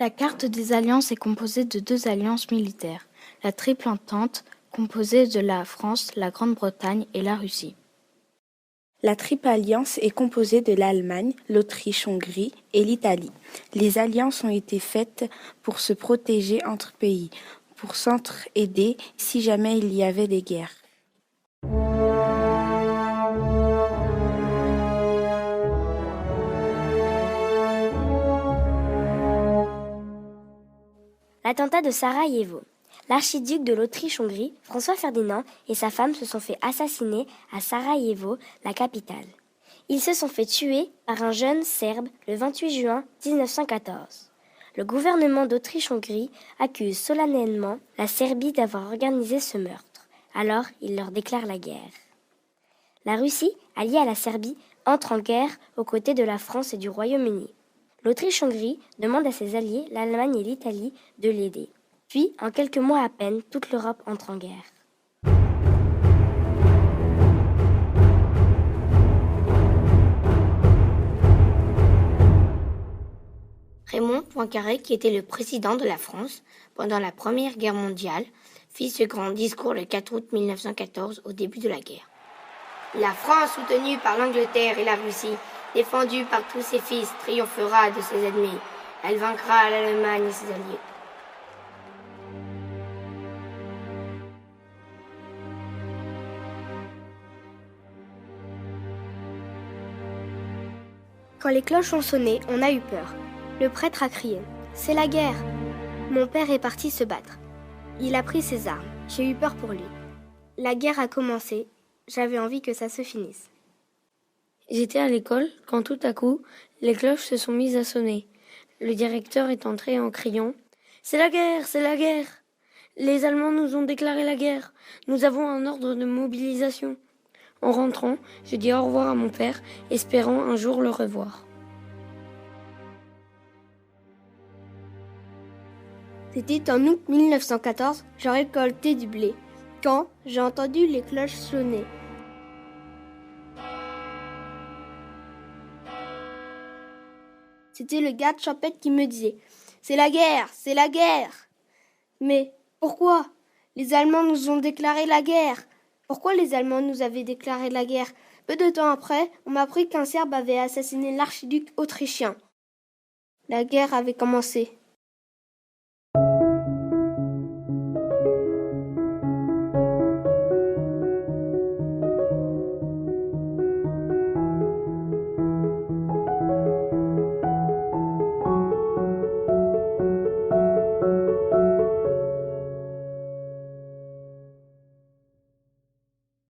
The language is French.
La carte des alliances est composée de 2 alliances militaires, la Triple Entente, composée de la France, la Grande-Bretagne et la Russie. La Triple Alliance est composée de l'Allemagne, l'Autriche-Hongrie et l'Italie. Les alliances ont été faites pour se protéger entre pays, pour s'entraider si jamais il y avait des guerres. L'attentat de Sarajevo. L'archiduc de l'Autriche-Hongrie, François Ferdinand, et sa femme se sont fait assassiner à Sarajevo, la capitale. Ils se sont fait tuer par un jeune Serbe le 28 juin 1914. Le gouvernement d'Autriche-Hongrie accuse solennellement la Serbie d'avoir organisé ce meurtre. Alors, il leur déclare la guerre. La Russie, alliée à la Serbie, entre en guerre aux côtés de la France et du Royaume-Uni. L'Autriche-Hongrie demande à ses alliés, l'Allemagne et l'Italie, de l'aider. Puis, en quelques mois à peine, toute l'Europe entre en guerre. Raymond Poincaré, qui était le président de la France pendant la Première Guerre mondiale, fit ce grand discours le 4 août 1914 au début de la guerre. La France, soutenue par l'Angleterre et la Russie, défendue par tous ses fils, triomphera de ses ennemis. Elle vaincra l'Allemagne et ses alliés. Quand les cloches ont sonné, on a eu peur. Le prêtre a crié « C'est la guerre !» Mon père est parti se battre. Il a pris ses armes. J'ai eu peur pour lui. La guerre a commencé. J'avais envie que ça se finisse. J'étais à l'école quand tout à coup, les cloches se sont mises à sonner. Le directeur est entré en criant « C'est la guerre, c'est la guerre ! Les Allemands nous ont déclaré la guerre. Nous avons un ordre de mobilisation. » En rentrant, je dis au revoir à mon père, espérant un jour le revoir. C'était en août 1914, je récoltais du blé, quand j'ai entendu les cloches sonner. C'était le garde champêtre qui me disait « C'est la guerre, c'est la guerre !» Mais pourquoi ? Les Allemands nous ont déclaré la guerre. Pourquoi les Allemands nous avaient déclaré la guerre ? Peu de temps après, on m'a appris qu'un Serbe avait assassiné l'archiduc autrichien. La guerre avait commencé.